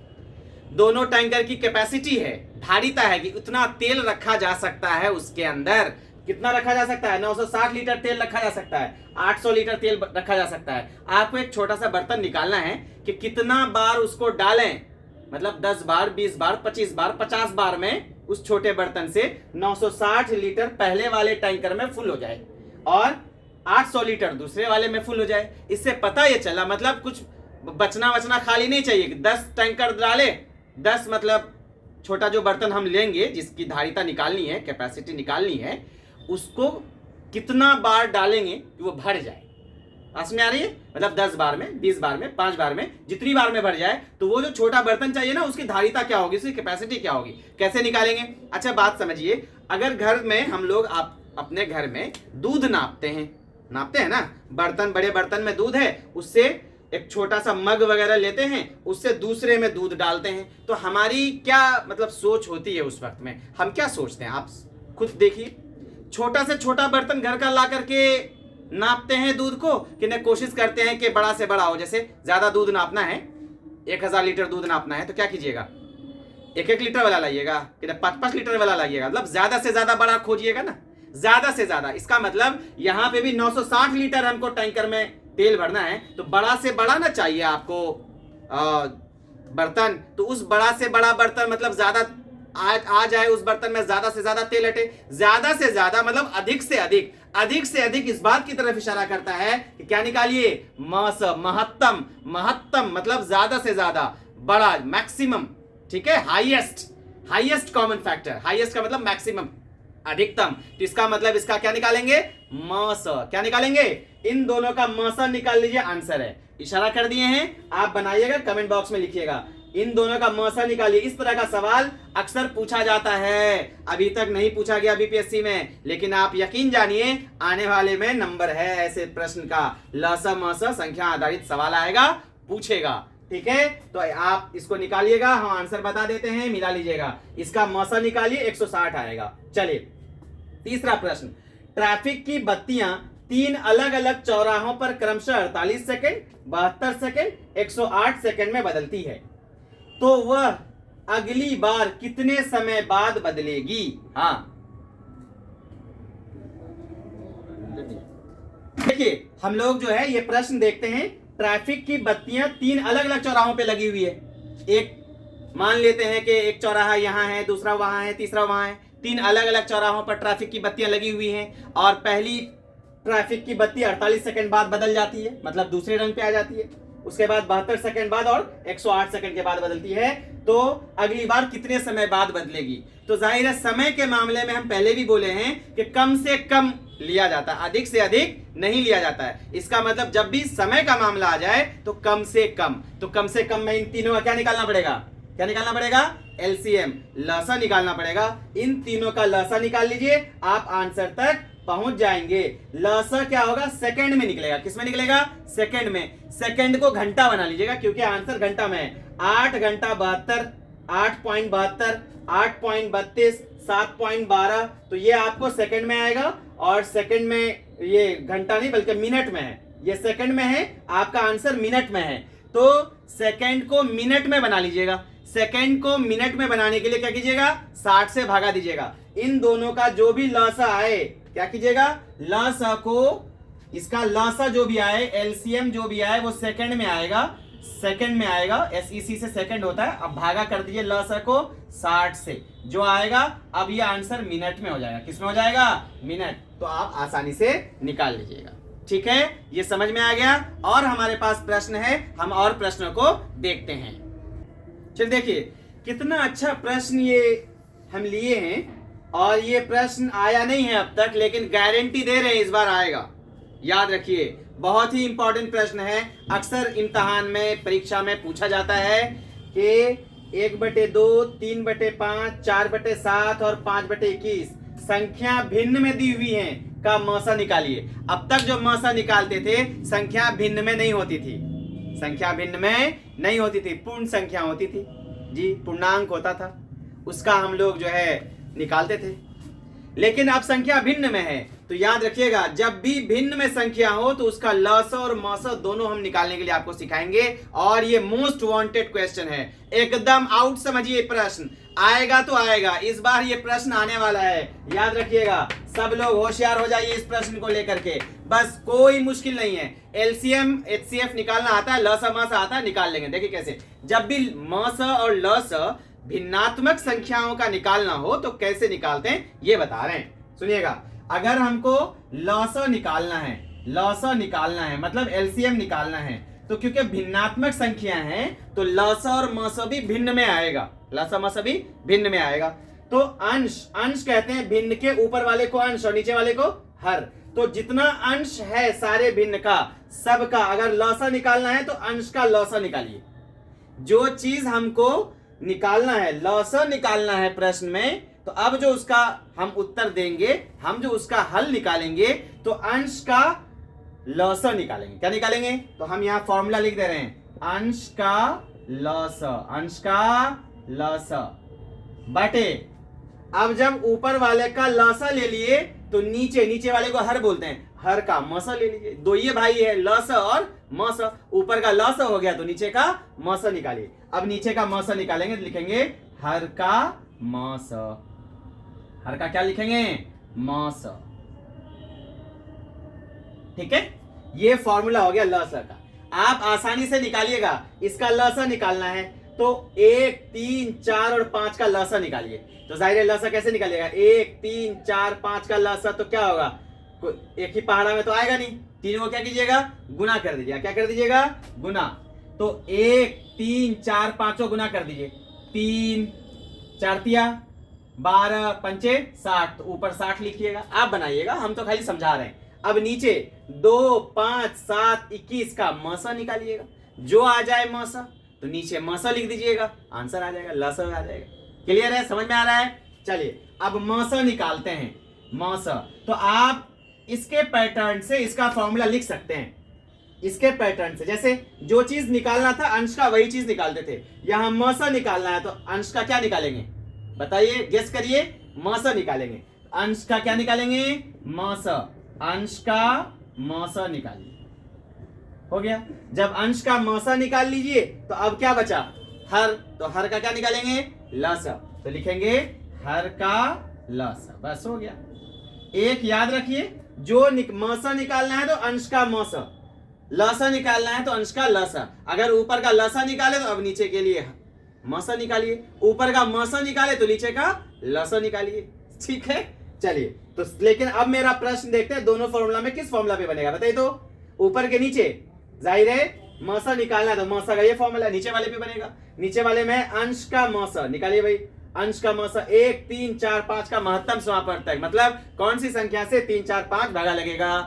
Speaker 2: दोनों टैंकर की कैपेसिटी है, धारिता है कि उतना तेल रखा जा सकता है उसके अंदर। कितना रखा जा सकता है? 960 लीटर तेल रखा जा सकता है, 800 लीटर तेल रखा जा सकता है। आपको एक छोटा सा बर्तन निकालना है कि कितना बार उसको डालें, मतलब 10 बार, 20 बार, 25 बार, 50 बार में उस छोटे बर्तन से 960 लीटर पहले वाले टैंकर में फुल हो जाए और 800 लीटर दूसरे वाले में फुल हो जाए। इससे पता ये चला, मतलब कुछ बचना खाली नहीं चाहिए। 10 टैंकर डाले, 10 मतलब छोटा जो बर्तन हम लेंगे जिसकी धारिता निकालनी है, कैपेसिटी निकालनी है, उसको कितना बार डालेंगे कि वो भर जाए। समझ में आ रही है? मतलब 10 बार में, 20 बार में, 5 बार में, जितनी बार में भर जाए तो वो जो छोटा बर्तन चाहिए ना उसकी धारिता क्या होगी, उसकी कैपेसिटी क्या होगी, कैसे निकालेंगे। अच्छा बात समझिए, अगर घर में हम लोग अपने घर में दूध नापते हैं ना, बर्तन, बड़े बर्तन में दूध है, उससे एक छोटा सा मग वगैरह लेते हैं, उससे दूसरे में दूध डालते हैं, तो हमारी क्या मतलब सोच होती है उस वक्त में, हम क्या सोचते हैं आप खुद देखिए। छोटा से छोटा बर्तन घर का ला करके नापते हैं दूध को कि नहीं, कोशिश करते हैं कि बड़ा से बड़ा हो। जैसे ज्यादा दूध नापना है, 1000 लीटर दूध नापना है, तो क्या कीजिएगा, 1-1 लीटर वाला लाइएगा कि 5-5 लीटर वाला लाइएगा। मतलब ज्यादा से ज्यादा बड़ा खोजिएगा ना, ज्यादा से ज्यादा। इसका मतलब यहाँ पे भी 960 लीटर हमको टैंकर में तेल भरना है, तो बड़ा से बड़ा ना चाहिए आपको बर्तन। तो उस बड़ा से बड़ा बर्तन मतलब ज्यादा आ जाए, उस बर्तन में ज्यादा से ज्यादा तेल हटे। ज्यादा से ज्यादा मतलब अधिक से अधिक, अधिक से अधिक इस बात की तरफ इशारा करता है कि क्या निकालिए, महत्तम। महत्तम मतलब ज्यादा से ज्यादा, बड़ा, मैक्सिमम, ठीक है, highest, highest common factor. Highest का मतलब मैक्सिमम, अधिकतम। तो इसका मतलब इसका क्या निकालेंगे, मस। क्या निकालेंगे, इन दोनों का मस निकाल लीजिए, आंसर है। इशारा कर दिए हैं, आप बनाइएगा, कमेंट बॉक्स में लिखिएगा, इन दोनों का मौसा निकालिए। इस तरह का सवाल अक्सर पूछा जाता है, अभी तक नहीं पूछा गया बीपीएससी में, लेकिन आप यकीन जानिए आने वाले में नंबर है ऐसे प्रश्न का। लसा मसा संख्या आधारित सवाल आएगा, पूछेगा, ठीक है। तो आप इसको निकालिएगा, हम आंसर बता देते हैं, मिला लीजिएगा। इसका मौसा निकालिए, 160 आएगा। चलिए तीसरा प्रश्न। ट्रैफिक की बत्तियां 3 अलग अलग चौराहों पर क्रमशः 48 सेकंड, 72 सेकंड, 108 सेकंड में बदलती है, तो वह अगली बार कितने समय बाद बदलेगी। हाँ देखिए, हम लोग जो है ये प्रश्न देखते हैं। ट्रैफिक की बत्तियां 3 अलग अलग चौराहों पे लगी हुई है। एक मान लेते हैं कि एक चौराहा यहां है, दूसरा वहां है, तीसरा वहां है। 3 अलग अलग चौराहों पर ट्रैफिक की बत्तियां लगी हुई हैं और पहली ट्रैफिक की बत्ती 48 सेकंड बाद बदल जाती है, मतलब दूसरे रंग पे आ जाती है। उसके बाद 72 सेकंड बाद और 108 सेकंड के बाद बदलती है। तो अगली बार कितने समय बाद बदलेगी। तो जाहिर है समय के मामले में हम पहले भी बोले हैं कि कम से कम लिया जाता है, अधिक से अधिक नहीं लिया जाता है। इसका मतलब जब भी समय का मामला आ जाए तो कम से कम। तो कम से कम में इन तीनों का क्या निकालना पड़ेगा, क्या निकालना पड़ेगा, एलसीएम, लसा निकालना पड़ेगा। इन तीनों का लसा निकाल लीजिए, आप आंसर तक पहुंच जाएंगे। लसा क्या होगा, सेकंड में निकलेगा। किस में निकलेगा, सेकंड में। सेकंड को घंटा बना लीजिएगा क्योंकि आंसर घंटा में है। 8 घंटा 72, 8.72, 8.32, 7.12, तो ये आपको सेकंड में आएगा। और सेकंड में, ये घंटा नहीं बल्कि मिनट में है, ये सेकंड में है, आपका आंसर मिनट में है। तो सेकंड को मिनट में बना लीजिएगा। सेकंड को मिनट में बनाने के लिए क्या कीजिएगा, 60 से भागा दीजिएगा। इन दोनों का जो भी लसा आए, क्या कीजिएगा, लसा को, इसका लसा जो भी आए, एलसीएम जो भी आए वो सेकंड में आएगा, सेकंड में आएगा। एसईसी से सेकंड होता है। अब भागा कर दीजिए लसा को 60 से, जो आएगा अब ये आंसर मिनट में हो जाएगा। किस में हो जाएगा, मिनट। तो आप आसानी से निकाल लीजिएगा, ठीक है। ये समझ में आ गया। और हमारे पास प्रश्न है, हम और प्रश्नों को देखते हैं। चलिए देखिए कितना अच्छा प्रश्न ये हम लिए हैं, और ये प्रश्न आया नहीं है अब तक, लेकिन गारंटी दे रहे हैं इस बार आएगा। याद रखिए, बहुत ही इंपॉर्टेंट प्रश्न है। अक्सर इम्तहान में, परीक्षा में पूछा जाता है कि 1/2, 3/5, 4/7 और 5/21 संख्या भिन्न में दी हुई है का मसा निकालिए। अब तक जो मसा निकालते थे संख्या भिन्न में नहीं होती थी, संख्या भिन्न में नहीं होती थी, पूर्ण संख्या होती थी जी, पूर्णांक होता था, उसका हम लोग जो है निकालते थे। लेकिन अब संख्या भिन्न में है तो याद रखिएगा, जब भी भिन्न में संख्या हो तो उसका लस और मस दोनों हम निकालने के लिए आपको सिखाएंगे। और ये मोस्ट वांटेड क्वेश्चन है, एकदम आउट समझिए, प्रश्न आएगा तो आएगा, इस बार ये प्रश्न आने वाला है, याद रखिएगा। सब लोग होशियार हो जाइए इस प्रश्न को लेकर के, बस कोई मुश्किल नहीं है। एलसीएम एचसीएफ निकालना आता है, लस मस आता है, निकाल लेंगे। देखिए कैसे, जब भी मस और लस भिन्नात्मक संख्याओं का निकालना हो तो कैसे निकालते हैं ये बता रहे हैं, सुनिएगा। अगर हमको लस निकालना है, लस निकालना है मतलब एलसीएम निकालना है, तो क्योंकि भिन्नात्मक संख्या है तो लस और मस भी भिन्न में आएगा, लस मस भी भिन्न में आएगा। तो अंश, अंश कहते हैं भिन्न के ऊपर वाले को अंश और नीचे वाले को हर। तो जितना अंश है सारे भिन्न का, सबका अगर लसा निकालना है तो अंश का लसा निकालिए। जो चीज हमको निकालना है, लसा निकालना है प्रश्न में, तो अब जो उसका हम उत्तर देंगे, हम जो उसका हल निकालेंगे तो अंश का लसा निकालेंगे। क्या निकालेंगे? तो हम यहां फॉर्मूला लिख दे रहे हैं, अंश का लसा, अंश का लसा बटे, अब जब ऊपर वाले का लसा ले लिए तो नीचे वाले को हर बोलते हैं, हर का मसा ले लीजिए। दो ये भाई है, लसा और मसा, ऊपर का लसा हो गया तो नीचे का मसा निकालिए। अब नीचे का मसा निकालेंगे तो लिखेंगे हर का मसा, हर का क्या लिखेंगे? मसा। ठीक है, ये फॉर्मूला हो गया लसा का। आप आसानी से निकालिएगा, इसका लसा निकालना है तो 1, 3, 4 और 5 का लसा निकालिए। तो जाहिर है लसा कैसे निकालिएगा? 1, 3, 4, 5 का लसा तो क्या होगा? एक ही पहाड़ा में तो आएगा नहीं, तीनों को क्या कीजिएगा? गुना कर दीजिएगा। क्या कर दीजिएगा? गुना। तो 1, 3, 4, 5 गुना कर दीजिए। 3 4 12 पंचे 60, तो ऊपर 60 लिखिएगा, आप बनाइएगा, हम तो खाली समझा रहे हैं। अब नीचे 2, 5, 7, 21 का मसा निकालिएगा। जो आ जाए मसा तो नीचे मसा लिख दीजिएगा, आंसर आ जाएगा, लसा आ जाएगा। क्लियर है? समझ में आ रहा है? चलिए अब मसा निकालते हैं। मसा तो आप इसके पैटर्न से इसका फॉर्मूला लिख सकते हैं, इसके पैटर्न से। जैसे जो चीज निकालना था अंश का वही चीज निकालते थे, यहां मसा निकालना है तो अंश का क्या निकालेंगे? बताइए, गेस करिए। मसा निकालेंगे, अंश का क्या निकालेंगे? मसा, अंश का मसा निकालिए। हो गया। जब अंश का मसा निकाल लीजिए तो अब क्या बचा? हर, तो हर का क्या निकालेंगे? लसा, तो लिखेंगे हर का लसा, बस हो गया। एक याद रखिए, जो मसा निकालना है तो अंश का मसा, लसा निकालना है तो अंश का लसा। अगर ऊपर का लसा निकाले तो अब नीचे के लिए मसा निकालिए, ऊपर का मसा निकाले तो नीचे का लसा निकालिए। ठीक है, चलिए। तो लेकिन अब मेरा प्रश्न देखते हैं, दोनों फॉर्मूला में किस फॉर्मूला पे बनेगा बताइए। तो ऊपर के नीचे जाहिर है मसा निकालना है तो मसा का ये फॉर्मूला, नीचे वाले पे बनेगा, नीचे वाले में अंश का मसा निकालिए भाई। अंश का मसा 1, 3, 4, 5 का महत्तम समापवर्तक, मतलब कौन सी संख्या से 3, 4, 5 भागा लगेगा?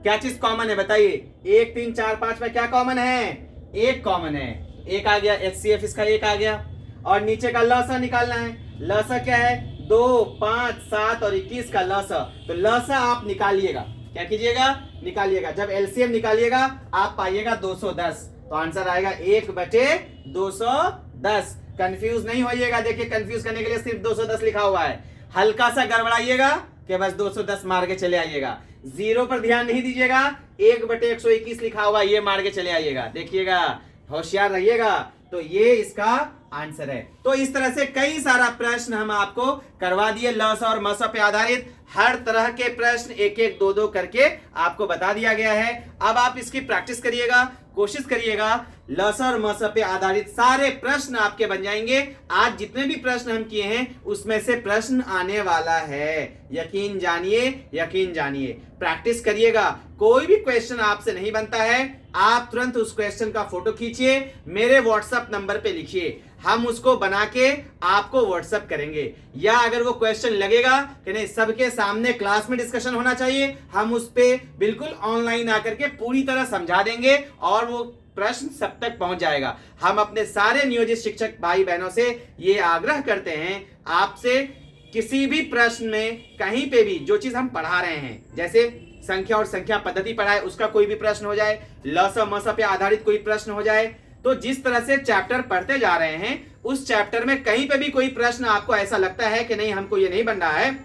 Speaker 2: क्या चीज कॉमन है बताइए? 1, 3, 4, 5 में क्या कॉमन है? 1 कॉमन है, 1 आ गया, एचसीएफ इसका 1 आ गया। और नीचे का लसा निकालना है, लसा क्या है? 2, 5, 7 और 21 का लसा, तो लसा आप निकालिएगा। क्या कीजिएगा? निकालिएगा। जब एलसीएम निकालिएगा आप पाइएगा 210, तो आंसर आएगा 1/210। कंफ्यूज नहीं होइएगा, देखिए कंफ्यूज करने के लिए सिर्फ 210 लिखा हुआ है, हल्का सा गड़बड़ाइएगा कि बस 210 मार के चले आइएगा, जीरो पर ध्यान नहीं दीजिएगा, 1/121 लिखा हुआ ये मार के चले आइएगा। देखिएगा, होशियार रहिएगा। तो ये इसका आंसर है। तो इस तरह से कई सारा प्रश्न हम आपको करवा दिए, लसा और मसा पे आधारित हर तरह के प्रश्न, एक एक दो दो करके आपको बता दिया गया है। अब आप इसकी प्रैक्टिस करिएगा, कोशिश करिएगा, लसा और मसा पे आधारित सारे प्रश्न आपके बन जाएंगे। आज जितने भी प्रश्न हम किए हैं उसमें से प्रश्न आने वाला है, यकीन जानिए, यकीन जानिए। प्रैक्टिस करिएगा, कोई भी क्वेश्चन आपसे नहीं बनता है, आप तुरंत उस क्वेश्चन का फोटो खींचिए, मेरे व्हाट्सएप नंबर पे लिखिए, हम उसको बना के आपको व्हाट्सएप करेंगे। या अगर वो क्वेश्चन लगेगा कि नहीं सबके सामने क्लास में डिस्कशन होना चाहिए, हम उस पे बिल्कुल ऑनलाइन आकर के पूरी तरह समझा देंगे और वो प्रश्न सब तक पहुंच जाएगा। हम अपने सारे नियोजित शिक्षक भाई बहनों से ये आग्रह करते हैं आपसे किसी भी प्रश्न में कहीं पे भी जो चीज हम पढ़ा रहे हैं, जैसे संख्या और संख्या पद्धति पढ़ाए, उसका कोई भी प्रश्न हो जाए, ल स म स पे आधारित कोई प्रश्न हो जाए, तो जिस तरह से चैप्टर पढ़ते जा रहे हैं उस चैप्टर में कहीं पे भी कोई प्रश्न आपको ऐसा लगता है कि नहीं हमको ये नहीं बन रहा है,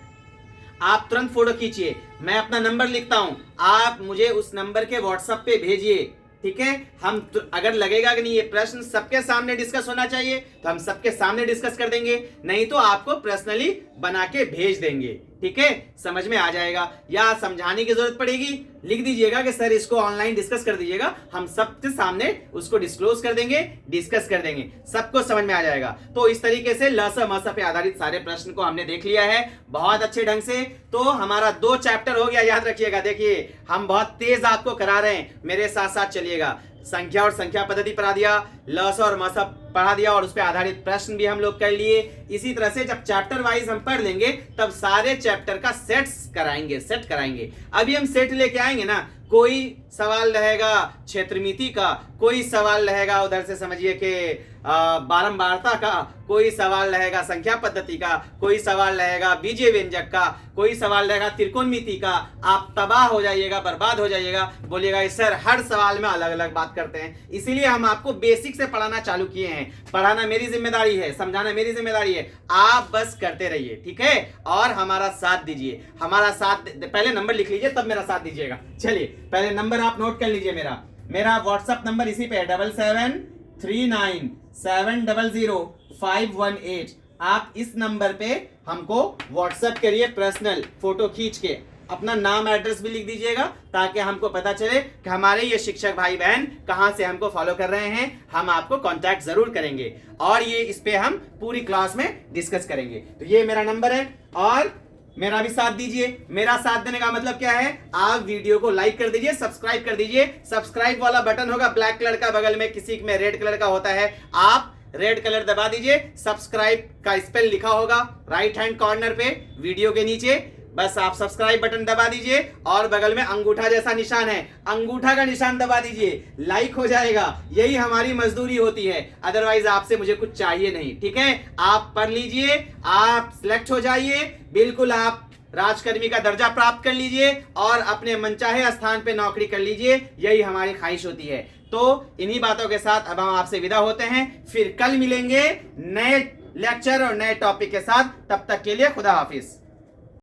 Speaker 2: आप तुरंत फोटो खींचिए, मैं अपना नंबर लिखता हूं, आप मुझे उस नंबर के व्हाट्सएप पे भेजिए। ठीक है, अगर लगेगा कि नहीं ये प्रश्न सबके सामने डिस्कस होना चाहिए तो हम सबके सामने डिस्कस कर देंगे, नहीं तो आपको पर्सनली बना के भेज देंगे। ठीक है, समझ में आ जाएगा। या समझाने की जरूरत पड़ेगी, लिख दीजिएगा कि सर इसको ऑनलाइन डिस्कस कर दीजिएगा, हम सबके सामने उसको डिस्क्लोज कर देंगे, डिस्कस कर देंगे, सबको समझ में आ जाएगा। तो इस तरीके से ल स म स पे आधारित सारे प्रश्न को हमने देख लिया है बहुत अच्छे ढंग से। तो हमारा 2 चैप्टर हो गया, याद रखिएगा। देखिए हम बहुत तेज आपको करा रहे हैं, मेरे साथ साथ चलिएगा। संख्या और संख्या पद्धति पढ़ा दिया, ल स और म स पढ़ा दिया, और उस पर आधारित प्रश्न भी हम लोग कर लिए। इसी तरह से जब चैप्टर वाइज हम पढ़ लेंगे तब सारे चैप्टर का सेट कराएंगे। अभी हम सेट लेके आएंगे ना, कोई सवाल रहेगा क्षेत्रमिति का, कोई सवाल रहेगा उधर से समझिए कि बारंबारता का, कोई सवाल रहेगा संख्या पद्धति का, कोई सवाल रहेगा बीजीय व्यंजक का, कोई सवाल रहेगा त्रिकोणमिति का। आप तबाह हो जाइएगा, बर्बाद हो जाइएगा, बोलिएगा सर हर सवाल में अलग अलग बात करते हैं। इसीलिए हम आपको बेसिक से पढ़ाना चालू किए हैं। पढ़ाना मेरी जिम्मेदारी है, समझाना मेरी जिम्मेदारी है, आप बस करते रहिए। ठीक है, और हमारा साथ दीजिए। हमारा साथ पहले नंबर लिख लीजिए तब मेरा साथ दीजिएगा। चलिए पहले नंबर आप नोट कर लीजिए। मेरा व्हाट्सएप नंबर इसी पे है 7739700518। आप इस नंबर पे हमको व्हाट्सएप करिए, पर्सनल फोटो खींच के अपना नाम एड्रेस भी लिख दीजिएगा, ताकि हमको पता चले कि हमारे ये शिक्षक भाई बहन कहाँ से हमको फॉलो कर रहे हैं। हम आपको कांटेक्ट जरूर करेंगे और ये इस पे हम पूरी क्लास में डिस्कस करेंगे। तो ये मेरा नंबर है और मेरा भी साथ दीजिए। मेरा साथ देने का मतलब क्या है, आप वीडियो को लाइक कर दीजिए, सब्सक्राइब कर दीजिए। सब्सक्राइब वाला बटन होगा ब्लैक कलर का, बगल में किसी में रेड कलर का होता है, आप रेड कलर दबा दीजिए। सब्सक्राइब का स्पेल लिखा होगा राइट हैंड कॉर्नर पे वीडियो के नीचे, बस आप सब्सक्राइब बटन दबा दीजिए और बगल में अंगूठा जैसा निशान है, अंगूठा का निशान दबा दीजिए, लाइक हो जाएगा। यही हमारी मजदूरी होती है, अदरवाइज आपसे मुझे कुछ चाहिए नहीं। ठीक है, आप पढ़ लीजिए, आप सिलेक्ट हो जाइए, बिल्कुल आप राजकर्मी का दर्जा प्राप्त कर लीजिए और अपने मनचाहे स्थान पे नौकरी कर लीजिए, यही हमारी ख्वाहिश होती है। तो इन्हीं बातों के साथ अब हम आपसे विदा होते हैं, फिर कल मिलेंगे नए लेक्चर और नए टॉपिक के साथ। तब तक के लिए खुदा हाफिज।